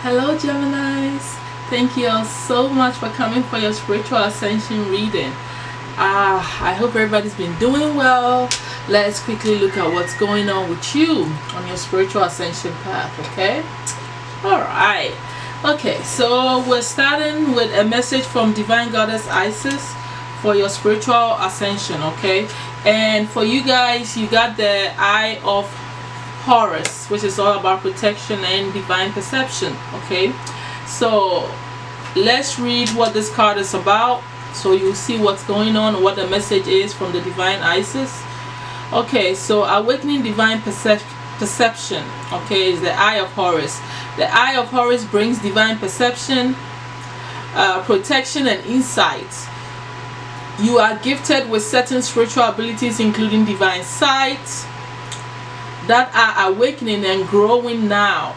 Hello Geminis, thank you all so much for coming for your spiritual ascension reading. I hope everybody's been doing well. Let's quickly look at what's going on with you on your spiritual ascension path. Okay, all right. Okay, so we're starting with a message from Divine Goddess Isis for your spiritual ascension. Okay, and for you guys, you got the Eye of Horus, which is all about protection and divine perception. Okay, so let's read what this card is about, so you'll see what's going on, what the message is from the Divine Isis. Okay, so awakening divine perception. Okay, is the Eye of Horus. The Eye of Horus brings divine perception, protection and insight. You are gifted with certain spiritual abilities, including divine sight, that are awakening and growing now.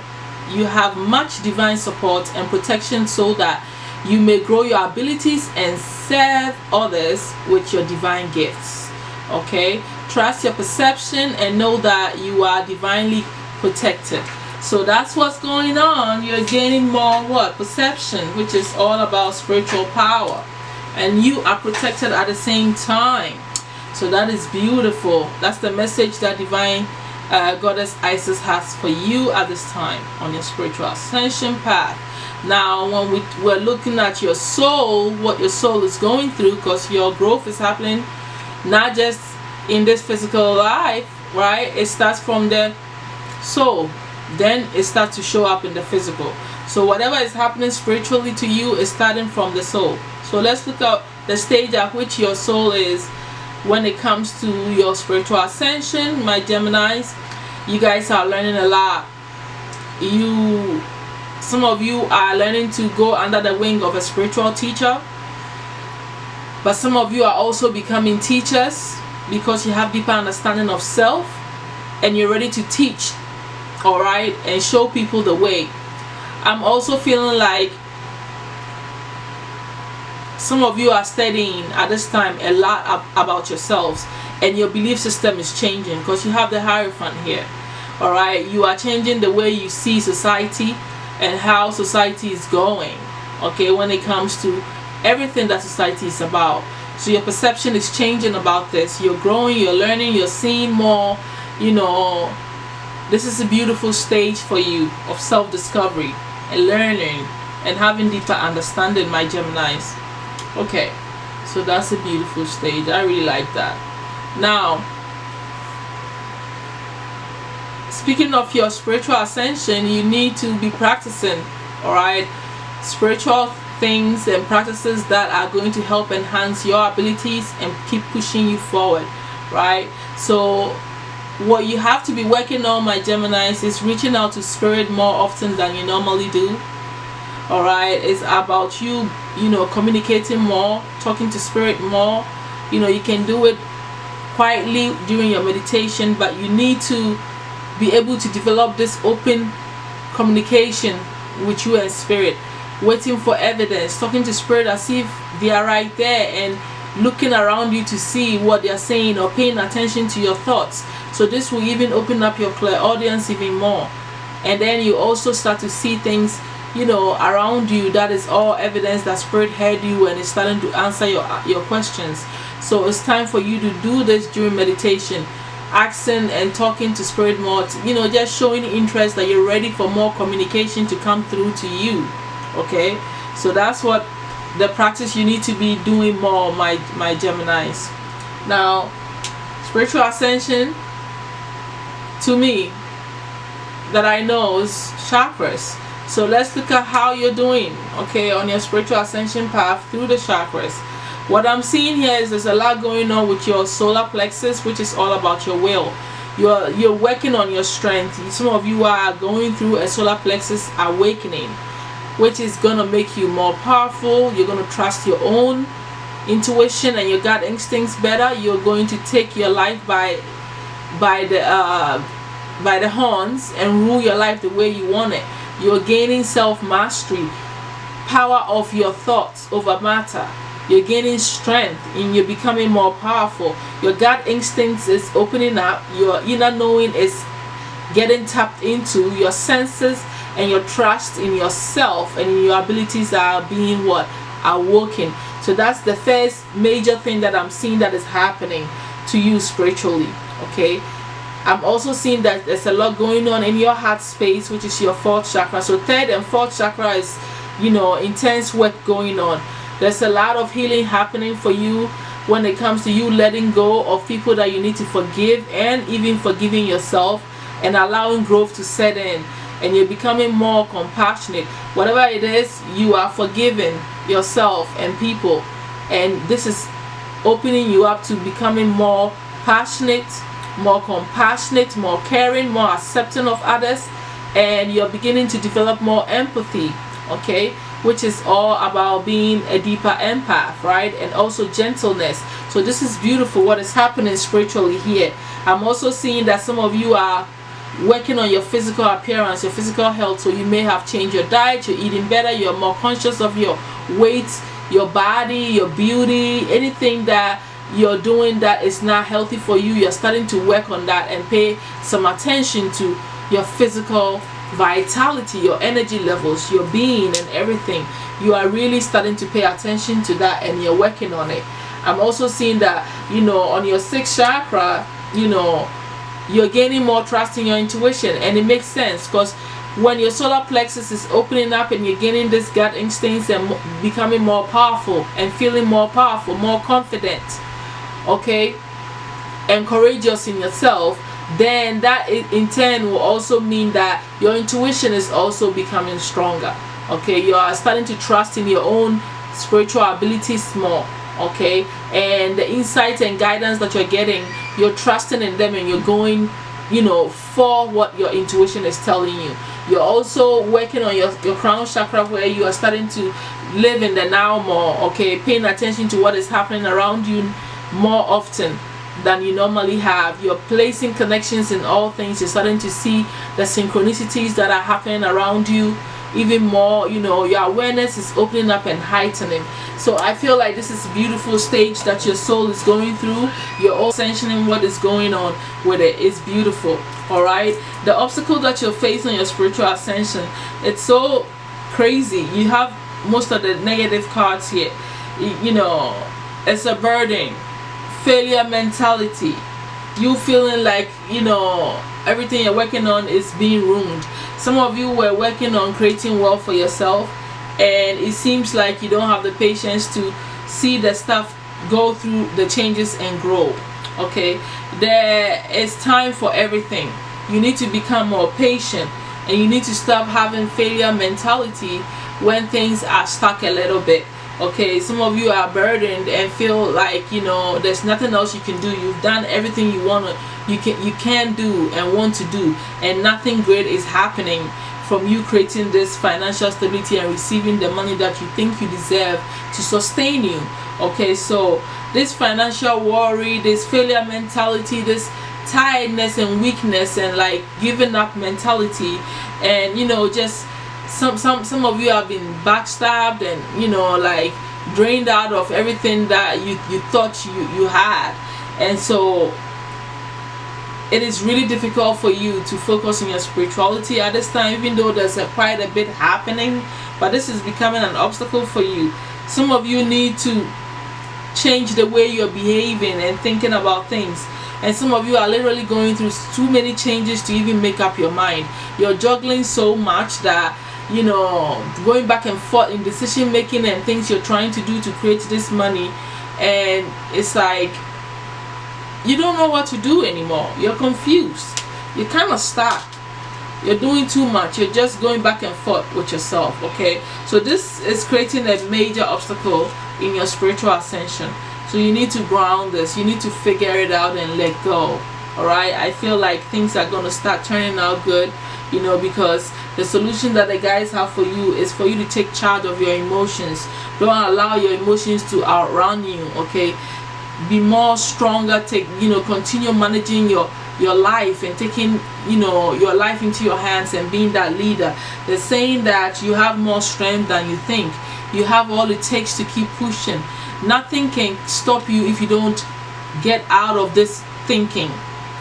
You have much divine support and protection so that you may grow your abilities and serve others with your divine gifts. Okay, trust your perception and know that you are divinely protected. So that's what's going on. You're gaining more perception, which is all about spiritual power, and you are protected at the same time. So that is beautiful. That's the message that Divine Goddess Isis has for you at this time on your spiritual ascension path. Now, when we're looking at your soul, what your soul is going through, because your growth is happening not just in this physical life, right? It starts from the soul, then it starts to show up in the physical. So whatever is happening spiritually to you is starting from the soul. So let's look at the stage at which your soul is when it comes to your spiritual ascension. My Geminis, you guys are learning a lot. Some of you are learning to go under the wing of a spiritual teacher, but some of you are also becoming teachers because you have deeper understanding of self and you're ready to teach, all right, and show people the way. I'm also feeling like some of you are studying at this time a lot about yourselves, and your belief system is changing because you have the Hierophant here. All right, you are changing the way you see society and how society is going. Okay, when it comes to everything that society is about. So your perception is changing about this. You're growing, you're learning, you're seeing more. You know, this is a beautiful stage for you of self-discovery and learning and having deeper understanding, my Geminis. Okay, so that's a beautiful stage. I really like that. Now, speaking of your spiritual ascension, you need to be practicing, all right, spiritual things and practices that are going to help enhance your abilities and keep pushing you forward, right? So what you have to be working on, my Geminis, is reaching out to spirit more often than you normally do. All right, it's about you communicating more, talking to spirit more. You can do it quietly during your meditation, but you need to be able to develop this open communication with you and spirit, waiting for evidence, talking to spirit as if they are right there and looking around you to see what they are saying or paying attention to your thoughts. So this will even open up your clairaudience even more, and then you also start to see things around you that is all evidence that spirit heard you and is starting to answer your questions. So it's time for you to do this during meditation, asking and talking to spirit more, just showing interest that you're ready for more communication to come through to you. Okay, so that's what the practice you need to be doing more, my Geminis. Now, spiritual ascension, to me, that I know, is chakras. So let's look at how you're doing, okay, on your spiritual ascension path through the chakras. What I'm seeing here is there's a lot going on with your solar plexus, which is all about your will. You're working on your strength. Some of you are going through a solar plexus awakening, which is going to make you more powerful. You're going to trust your own intuition and your gut instincts better. You're going to take your life by the horns and rule your life the way you want it. You're gaining self-mastery, power of your thoughts over matter. You're gaining strength and you're becoming more powerful. Your gut instincts is opening up. Your inner knowing is getting tapped into. Your senses and your trust in yourself and in your abilities are being what? Awoken. So that's the first major thing that I'm seeing that is happening to you spiritually. Okay, I'm also seeing that there's a lot going on in your heart space, which is your fourth chakra. So third and fourth chakra is, intense work going on. There's a lot of healing happening for you when it comes to you letting go of people that you need to forgive, and even forgiving yourself, and allowing growth to set in, and you're becoming more compassionate. Whatever it is, you are forgiving yourself and people, and this is opening you up to becoming more passionate, more compassionate, more caring, more accepting of others, and you're beginning to develop more empathy, okay, which is all about being a deeper empath, right? And also gentleness. So this is beautiful what is happening spiritually here. I'm also seeing that some of you are working on your physical appearance, your physical health. So you may have changed your diet, you're eating better, you're more conscious of your weight, your body, your beauty, anything that you're doing that is not healthy for you, you're starting to work on that and pay some attention to your physical vitality, your energy levels, your being and everything. You are really starting to pay attention to that, and you're working on it. I'm also seeing that, on your sixth chakra, you're gaining more trust in your intuition, and it makes sense, because when your solar plexus is opening up and you're gaining this gut instincts and becoming more powerful and feeling more powerful, more confident, okay, and courageous in yourself, then that in turn will also mean that your intuition is also becoming stronger. Okay, you are starting to trust in your own spiritual abilities more. Okay, and the insight and guidance that you're getting, you're trusting in them, and you're going, for what your intuition is telling you. You're also working on your crown chakra, where you are starting to live in the now more. Okay, paying attention to what is happening around you more often than you normally have. You're placing connections in all things. You're starting to see the synchronicities that are happening around you even more. Your awareness is opening up and heightening. So I feel like this is a beautiful stage that your soul is going through. You're all ascensioning what is going on with it. It's beautiful. All right, the obstacle that you're facing on your spiritual ascension, it's so crazy. You have most of the negative cards here. It's a burden, failure mentality, you feeling like everything you're working on is being ruined. Some of you were working on creating wealth for yourself, and it seems like you don't have the patience to see the stuff go through the changes and grow. Okay, there is time for everything. You need to become more patient, and you need to stop having failure mentality when things are stuck a little bit. Okay, some of you are burdened and feel like there's nothing else you can do. You've done everything you can do and want to do, and nothing great is happening from you creating this financial stability and receiving the money that you think you deserve to sustain you. Okay, so this financial worry, this failure mentality, this tiredness and weakness and like giving up mentality, and just some of you have been backstabbed and like drained out of everything that you thought you had, and so it is really difficult for you to focus on your spirituality at this time, even though there's quite a bit happening. But this is becoming an obstacle for you. Some of you need to change the way you're behaving and thinking about things, and some of you are literally going through too many changes to even make up your mind. You're juggling so much that going back and forth in decision making and things you're trying to do to create this money, and it's like you don't know what to do anymore. You're confused, you're kind of stuck, you're doing too much, you're just going back and forth with yourself. Okay, so this is creating a major obstacle in your spiritual ascension. So you need to ground this, you need to figure it out and let go. All right, I feel like things are going to start turning out good, because the solution that the guys have for you is for you to take charge of your emotions. Don't allow your emotions to outrun you. Okay, be more stronger. Continue managing your life and taking your life into your hands and being that leader. They're saying that you have more strength than you think. You have all it takes to keep pushing. Nothing can stop you if you don't get out of this thinking.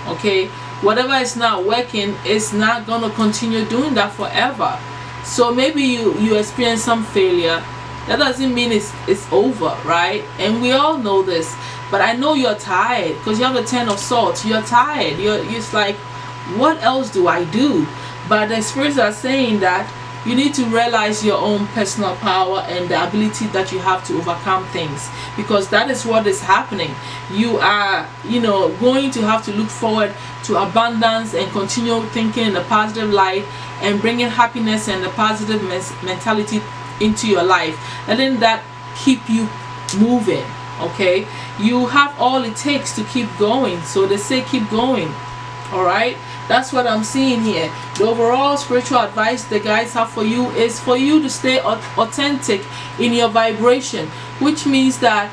Okay, whatever is not working is not going to continue doing that forever. So maybe you experience some failure. That doesn't mean it's over, right? And we all know this. But I know you're tired because you have the 10 of Swords. You're tired. You're just like, what else do I do? But the spirits are saying that you need to realize your own personal power and the ability that you have to overcome things, because that is what is happening. You are, going to have to look forward to abundance and continue thinking in a positive light and bringing happiness and a positive mentality into your life, and then that keep you moving. Okay, you have all it takes to keep going, so they say keep going. All right, that's what I'm seeing here. The overall spiritual advice the guides have for you is for you to stay authentic in your vibration, which means that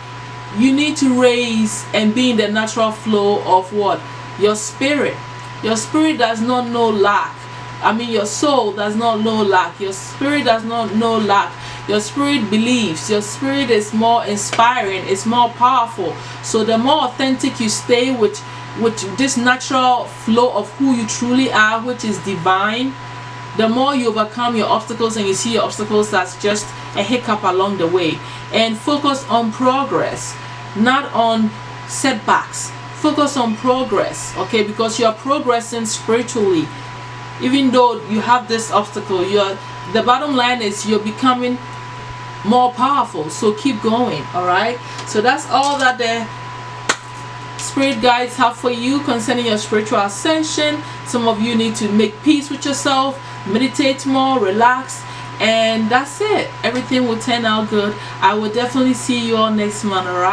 you need to raise and be in the natural flow of what? Your spirit. Your spirit does not know lack. I mean, your soul does not know lack. Your spirit does not know lack. Your spirit believes. Your spirit is more inspiring. It's more powerful. So the more authentic you stay with this natural flow of who you truly are, which is divine, the more you overcome your obstacles, and you see your obstacles as just a hiccup along the way. And focus on progress, not on setbacks. Focus on progress, okay? Because you're progressing spiritually. Even though you have this obstacle, the bottom line is you're becoming more powerful. So keep going. All right, so that's all that the spirit guides have for you concerning your spiritual ascension. Some of you need to make peace with yourself, meditate more, relax, and that's it. Everything will turn out good. I will definitely see you all next month. All right.